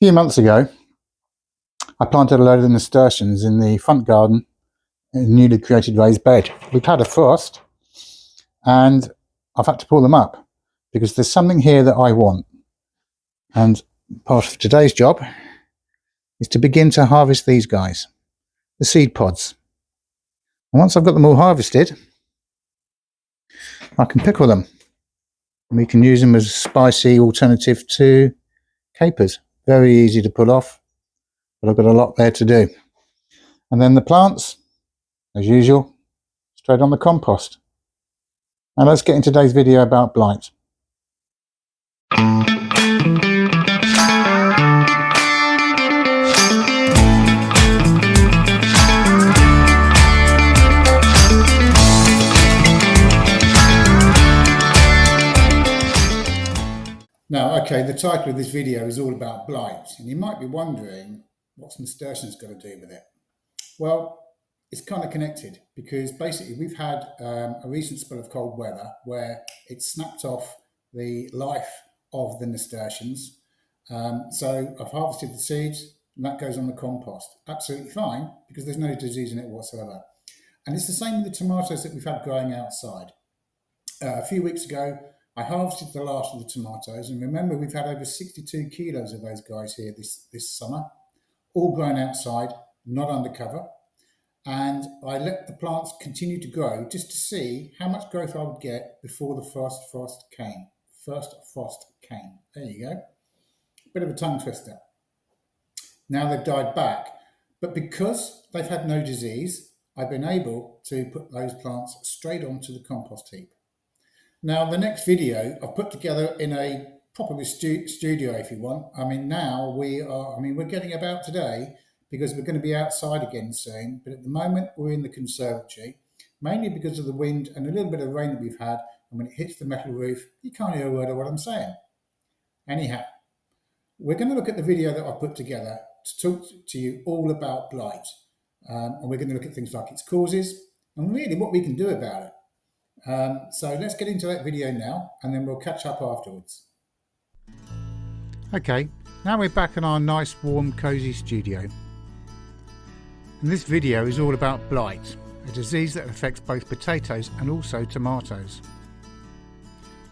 few months ago, I planted a load of nasturtiums in the front garden in a newly created raised bed. We've had a frost and I've had to pull them up because there's something here that I want. And part of today's job is to begin to harvest these guys, the seed pods. And once I've got them all harvested, I can pickle them. And we can use them as a spicy alternative to capers. Very easy to pull off, but I've got a lot there to do. And then the plants, as usual, straight on the compost. Now let's get into today's video about blight. Now, okay, the title of this video is all about blight, and you might be wondering what's nasturtiums got to do with it. Well, it's kind of connected because basically we've had a recent spell of cold weather where it snapped off the life of the nasturtiums. So I've harvested the seeds and that goes on the compost. Absolutely fine because there's no disease in it whatsoever. And it's the same with the tomatoes that we've had growing outside. A few weeks ago, I harvested the last of the tomatoes, and remember we've had over 62 kilos of those guys here this summer, all grown outside, not under cover, and I let the plants continue to grow just to see how much growth I would get before the first frost came. There you go. Bit of a tongue twister. Now they've died back, but because they've had no disease, I've been able to put those plants straight onto the compost heap. Now, the next video I've put together in a proper studio, if you want. We're getting about today because we're going to be outside again soon. But at the moment, we're in the conservatory, mainly because of the wind and a little bit of rain that we've had. And when it hits the metal roof, you can't hear a word of what I'm saying. Anyhow, we're going to look at the video that I put together to talk to you all about blight. And we're going to look at things like its causes and really what we can do about it. So let's get into that video now and then we'll catch up afterwards. Okay, now we're back in our nice warm cozy studio. And this video is all about blight, a disease that affects both potatoes and also tomatoes.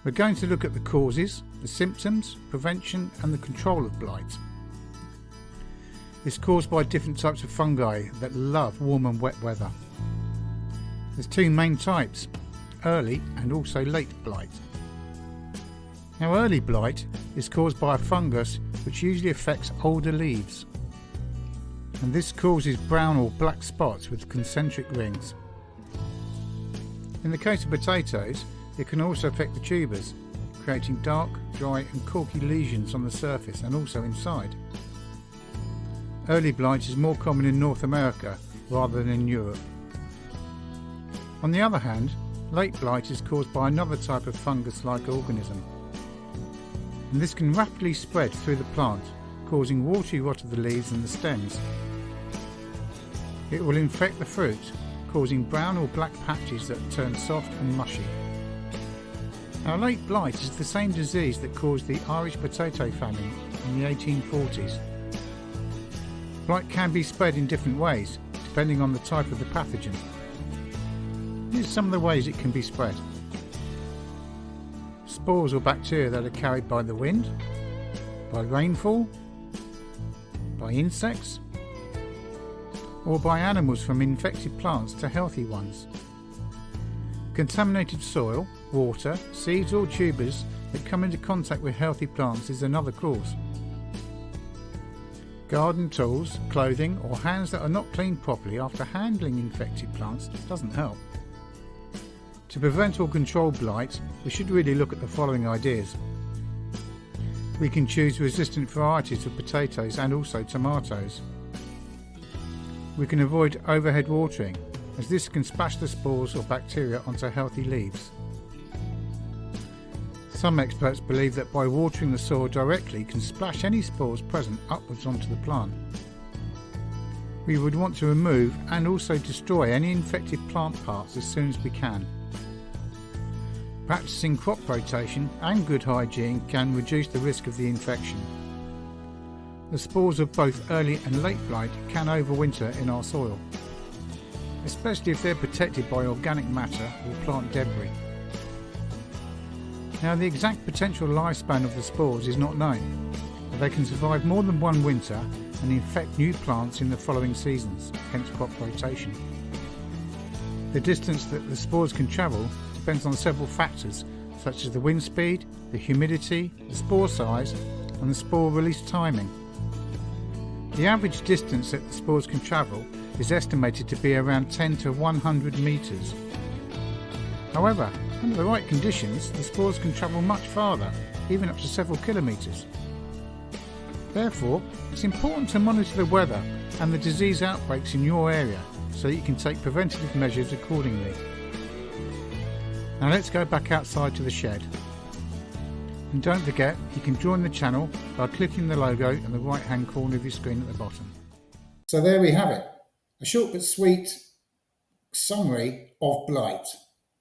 We're going to look at the causes, the symptoms, prevention and the control of blight. It's caused by different types of fungi that love warm and wet weather. There's two main types, early and also late blight. Now, early blight is caused by a fungus which usually affects older leaves, and this causes brown or black spots with concentric rings. In the case of potatoes, it can also affect the tubers, creating dark, dry and corky lesions on the surface and also inside. Early blight is more common in North America rather than in Europe. On the other hand, late blight is caused by another type of fungus-like organism, and this can rapidly spread through the plant, causing watery rot of the leaves and the stems. It will infect the fruit, causing brown or black patches that turn soft and mushy. Now, late blight is the same disease that caused the Irish potato famine in the 1840s. Blight can be spread in different ways, depending on the type of the pathogen. Here's some of the ways it can be spread. Spores or bacteria that are carried by the wind, by rainfall, by insects, or by animals from infected plants to healthy ones. Contaminated soil, water, seeds or tubers that come into contact with healthy plants is another cause. Garden tools, clothing or hands that are not cleaned properly after handling infected plants doesn't help. To prevent or control blight, we should really look at the following ideas. We can choose resistant varieties of potatoes and also tomatoes. We can avoid overhead watering, as this can splash the spores or bacteria onto healthy leaves. Some experts believe that by watering the soil directly can splash any spores present upwards onto the plant. We would want to remove and also destroy any infected plant parts as soon as we can. Practicing crop rotation and good hygiene can reduce the risk of the infection. the spores of both early and late blight can overwinter in our soil, especially if they're protected by organic matter or plant debris. Now, the exact potential lifespan of the spores is not known, but they can survive more than one winter and infect new plants in the following seasons, hence crop rotation. The distance that the spores can travel depends on several factors such as the wind speed, the humidity, the spore size and the spore release timing. The average distance that the spores can travel is estimated to be around 10 to 100 metres. However, under the right conditions, the spores can travel much farther, even up to several kilometres. Therefore, it's important to monitor the weather and the disease outbreaks in your area so that you can take preventative measures accordingly. Now let's go back outside to the shed. And don't forget, you can join the channel by clicking the logo in the right hand corner of your screen at the bottom. So there we have it, a short but sweet summary of blight.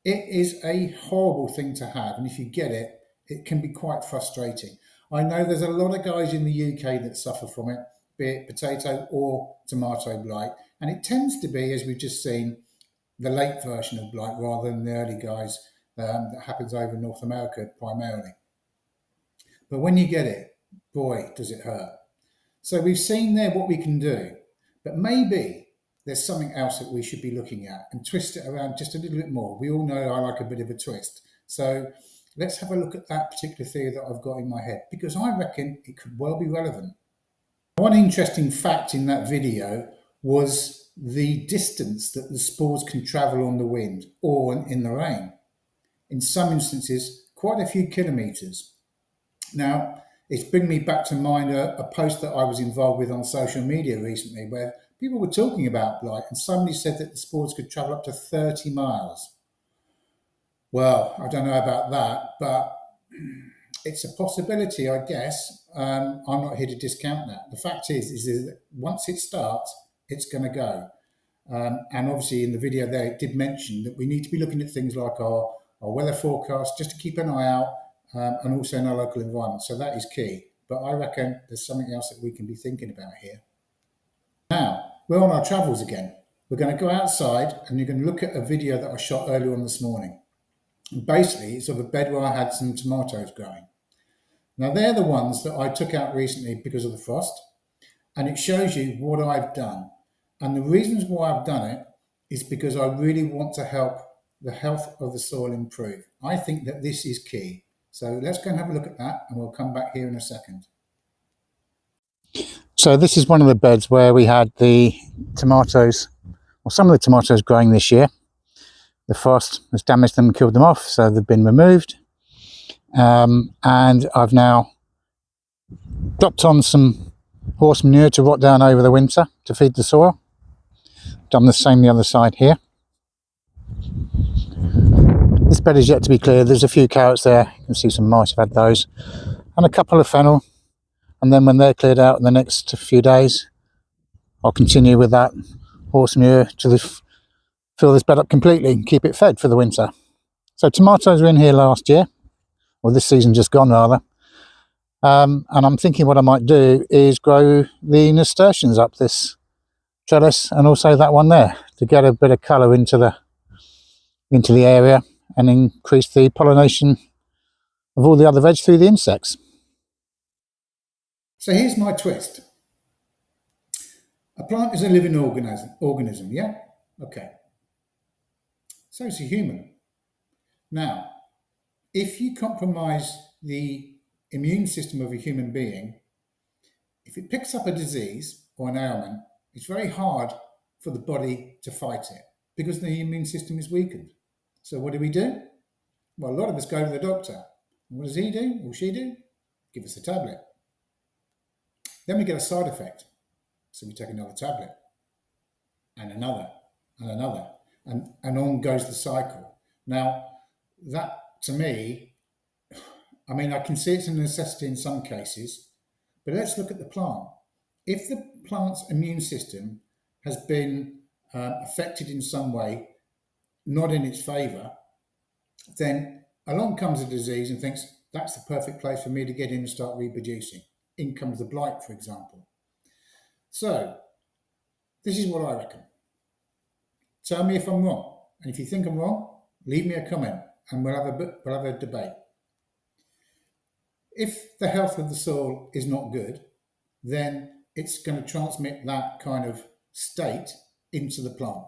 It is a horrible thing to have, and if you get it, it can be quite frustrating. I know there's a lot of guys in the UK that suffer from it, be it potato or tomato blight, and it tends to be, as we've just seen, the late version of blight rather than the early guys that happens over North America primarily. But when you get it, boy, does it hurt. So we've seen there what we can do, but maybe there's something else that we should be looking at and twist it around just a little bit more. We all know I like a bit of a twist. So let's have a look at that particular theory that I've got in my head, because I reckon it could well be relevant. One interesting fact in that video was the distance that the spores can travel on the wind or in the rain. In some instances, quite a few kilometres. Now, it's bringing me back to mind a post that I was involved with on social media recently where people were talking about blight and somebody said that the spores could travel up to 30 miles. Well, I don't know about that, but it's a possibility, I guess. I'm not here to discount that. The fact is that once it starts, it's going to go. And obviously in the video there, it did mention that we need to be looking at things like our weather forecast, just to keep an eye out, and also in our local environment. So that is key. But I reckon there's something else that we can be thinking about here. Now, we're on our travels again. We're going to go outside and you're going to look at a video that I shot earlier on this morning. And basically, it's of a bed where I had some tomatoes growing. Now, they're the ones that I took out recently because of the frost. And it shows you what I've done. And the reasons why I've done it is because I really want to help the health of the soil improve. I think that this is key. So let's go and have a look at that and we'll come back here in a second. So this is one of the beds where we had the tomatoes, or some of the tomatoes growing this year. The frost has damaged them and killed them off, so they've been removed. And I've now dropped on some horse manure to rot down over the winter to feed the soil. Done the same the other side here. This bed is yet to be cleared. There's a few carrots there. You can see some mice have had those. And a couple of fennel. And then when they're cleared out in the next few days, I'll continue with that horse manure to fill this bed up completely and keep it fed for the winter. So tomatoes were in here last year, or this season just gone rather. And I'm thinking what I might do is grow the nasturtiums up this trellis and also that one there to get a bit of colour into the area and increase the pollination of all the other veg through the insects. So here's my twist. A plant is a living organism, yeah? Okay. So is a human. Now, if you compromise the immune system of a human being, if it picks up a disease or an ailment, it's very hard for the body to fight it because the immune system is weakened. So what do? Well, a lot of us go to the doctor. And what does he do or she do? Give us a tablet. Then we get a side effect. So we take another tablet and another and another, and on goes the cycle. Now, that to me, I mean, I can see it's a necessity in some cases, but let's look at the plant. If the plant's immune system has been affected in some way, not in its favour, then along comes a disease and thinks that's the perfect place for me to get in and start reproducing. in comes the blight, for example. So this is what I reckon. Tell me if I'm wrong. And if you think I'm wrong, leave me a comment and we'll have a debate. If the health of the soil is not good, then it's going to transmit that kind of state into the plant.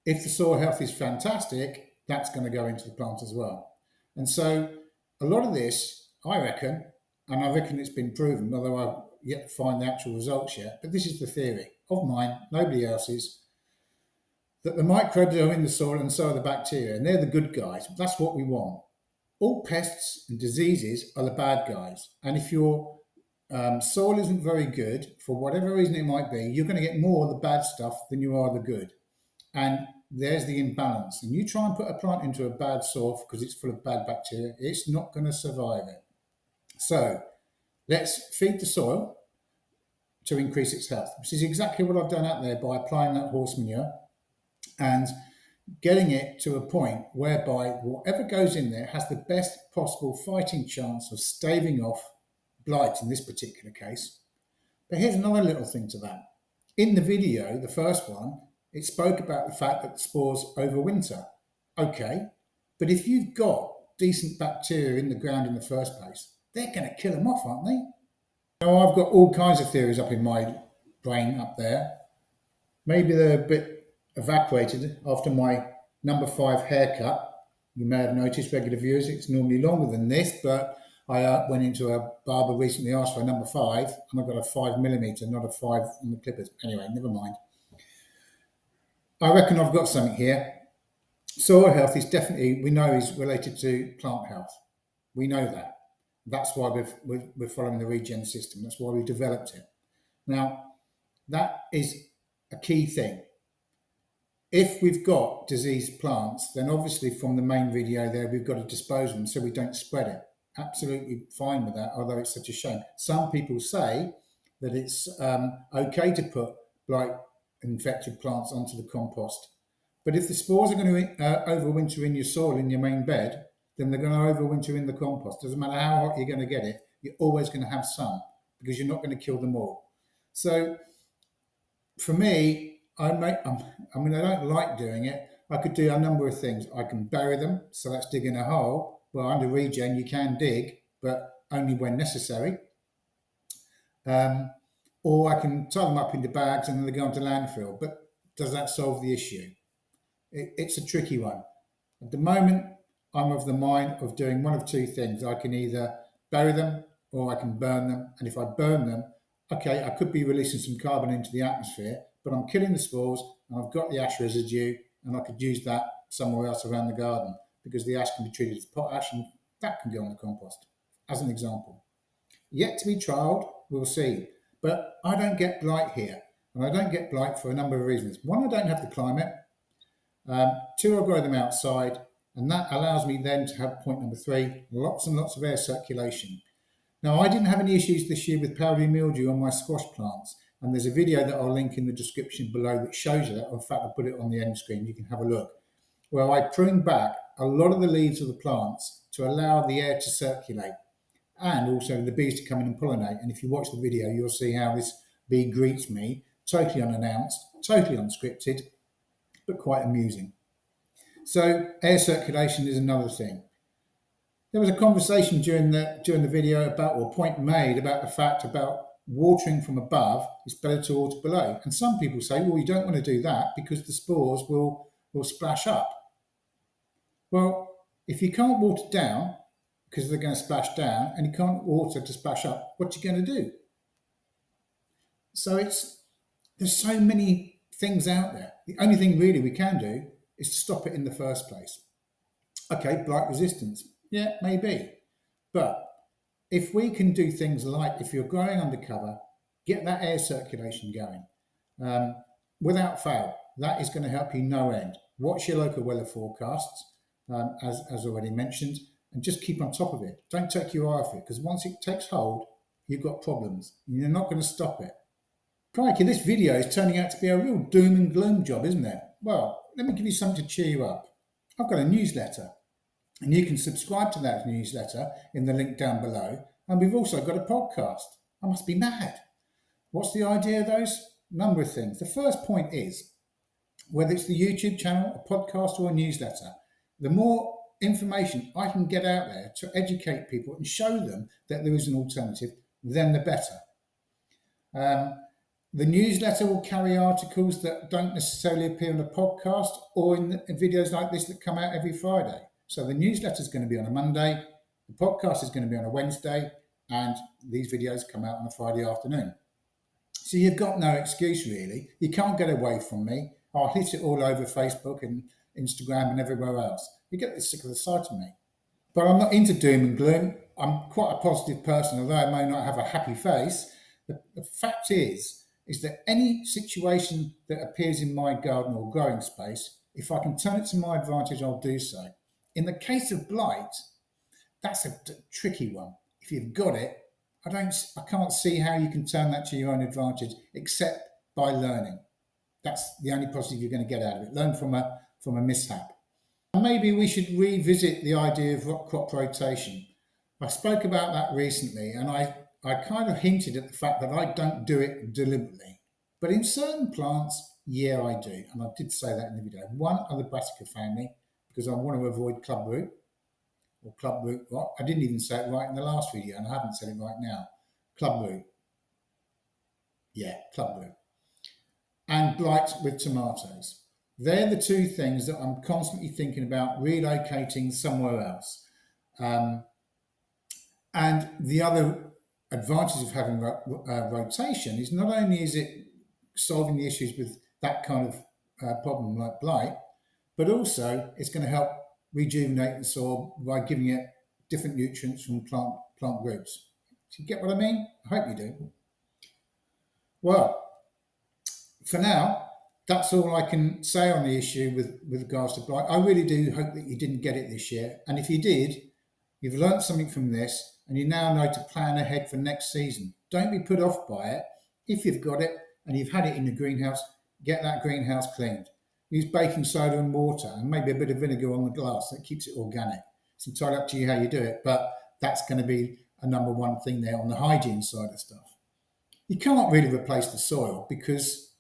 If the soil health is fantastic, that's going to go into the plant as well. And so a lot of this, I reckon, and I reckon it's been proven, although I've yet to find the actual results yet, but this is the theory of mine, nobody else's, that the microbes are in the soil and so are the bacteria, and they're the good guys. That's what we want. All pests and diseases are the bad guys. And if your soil isn't very good, for whatever reason it might be, you're going to get more of the bad stuff than you are the good. And there's the imbalance. And you try and put a plant into a bad soil because it's full of bad bacteria, it's not going to survive it. So let's feed the soil to increase its health, which is exactly what I've done out there by applying that horse manure and getting it to a point whereby whatever goes in there has the best possible fighting chance of staving off blight in this particular case. But here's another little thing to that. In the video, the first one, it spoke about the fact that the spores overwinter. Okay, but if you've got decent bacteria in the ground in the first place, they're going to kill them off, aren't they? Now, I've got all kinds of theories up in my brain up there. Maybe they're a bit evaporated after my number 5 haircut. You may have noticed, regular viewers, it's normally longer than this, but I went into a barber recently, asked for a number 5, and I got a 5mm, not a 5 on the clippers. Anyway, never mind. I reckon I've got something here. Soil health is definitely, we know, is related to plant health. We know that. That's why we're following the regen system. That's why we've developed it. Now, that is a key thing. If we've got diseased plants, then obviously from the main video there, we've got to dispose of them so we don't spread it. Absolutely fine with that, although it's such a shame. Some people say that it's okay to put blight infected plants onto the compost. But if the spores are going to overwinter in your soil, in your main bed, then they're going to overwinter in the compost. Doesn't matter how hot you're going to get it, you're always going to have some because you're not going to kill them all. So for me, I don't like doing it. I could do a number of things. I can bury them, so that's digging a hole. Well, under regen, you can dig, but only when necessary. Or I can tie them up into bags and then they go into landfill. But does that solve the issue? It's a tricky one. At the moment, I'm of the mind of doing one of two things. I can either bury them or I can burn them. And if I burn them, okay, I could be releasing some carbon into the atmosphere, but I'm killing the spores and I've got the ash residue and I could use that somewhere else around the garden because the ash can be treated as potash and that can go on the compost, as an example. Yet to be trialled, we'll see. But I don't get blight here. And I don't get blight for a number of reasons. One, I don't have the climate. 2, I grow them outside. And that allows me then to have point number 3, lots and lots of air circulation. Now, I didn't have any issues this year with powdery mildew on my squash plants. And there's a video that I'll link in the description below that shows you that. In fact, I'll put it on the end screen. You can have a look. Where I pruned back a lot of the leaves of the plants to allow the air to circulate and also the bees to come in and pollinate. And if you watch the video, you'll see how this bee greets me, totally unannounced, totally unscripted, but quite amusing. So air circulation is another thing. There was a conversation during the video about, or point made about the fact about watering from above is better to water below. And some people say, well, you don't want to do that because the spores will splash up. Well, if you can't water down because they're going to splash down and you can't water to splash up, what are you going to do? So there's so many things out there. The only thing really we can do is to stop it in the first place. Okay, blight resistance. Yeah, maybe. But if we can do things like, if you're growing undercover, get that air circulation going. Without fail, that is going to help you no end. Watch your local weather forecasts, as already mentioned, and just keep on top of it. Don't take your eye off it, because once it takes hold, you've got problems. You're not going to stop it. Crikey, this video is turning out to be a real doom and gloom job, isn't it? Well, let me give you something to cheer you up. I've got a newsletter, and you can subscribe to that newsletter in the link down below, And we've also got a podcast. I must be mad. What's the idea of those? Number of things. The first point is, whether it's the YouTube channel, a podcast, or a newsletter, the more information I can get out there to educate people and show them that there is an alternative, then the better. The newsletter will carry articles that don't necessarily appear on the podcast or in videos like this that come out every Friday. So the newsletter is going to be on a Monday, the podcast is going to be on a Wednesday, and these videos come out on a Friday afternoon. So you've got no excuse really. You can't get away from me. I'll hit it all over Facebook and Instagram and everywhere else. You get sick of the sight of me. But I'm not into doom and gloom. I'm quite a positive person, although I may not have a happy face. The fact is that any situation that appears in my garden or growing space, if I can turn it to my advantage, I'll do so. In the case of blight, that's a tricky one. If you've got it, I can't see how you can turn that to your own advantage except by learning. That's the only positive you're going to get out of it. Learn from a mishap. And maybe we should revisit the idea of crop rotation. I spoke about that recently, and I kind of hinted at the fact that I don't do it deliberately. But in certain plants, yeah, I do. And I did say that in the video. One are the Brassica family, because I want to avoid clubroot or clubroot rot. I didn't even say it right in the last video, and I haven't said it right now. Clubroot. Yeah, clubroot. And blight with tomatoes. They're the two things that I'm constantly thinking about relocating somewhere else. And the other advantage of having rotation is not only is it solving the issues with that kind of problem like blight, but also it's going to help rejuvenate the soil by giving it different nutrients from plant groups. Do you get what I mean? I hope you do. Well, for now, that's all I can say on the issue with regards to blight. I really do hope that you didn't get it this year. And if you did, you've learned something from this and you now know to plan ahead for next season. Don't be put off by it. If you've got it and you've had it in the greenhouse, get that greenhouse cleaned. Use baking soda and water and maybe a bit of vinegar on the glass. That keeps it organic. It's entirely up to you how you do it, but that's going to be a number one thing there on the hygiene side of stuff. You can't really replace the soil because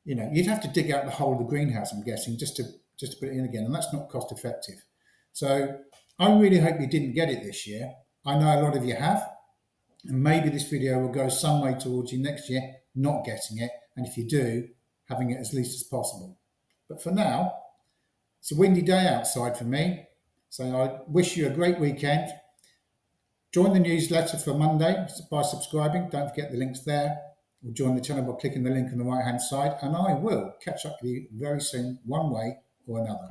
you'd have to dig out the whole of the greenhouse, I'm guessing, just to put it in again, and that's not cost effective. So I really hope you didn't get it this year. I know a lot of you have, and maybe this video will go some way towards you next year not getting it, and if you do, having it as least as possible. But for now, it's a windy day outside for me, so I wish you a great weekend. Join the newsletter for Monday by subscribing. Don't forget the links there. Or join the channel by clicking the link on the right hand side, and I will catch up with you very soon, one way or another.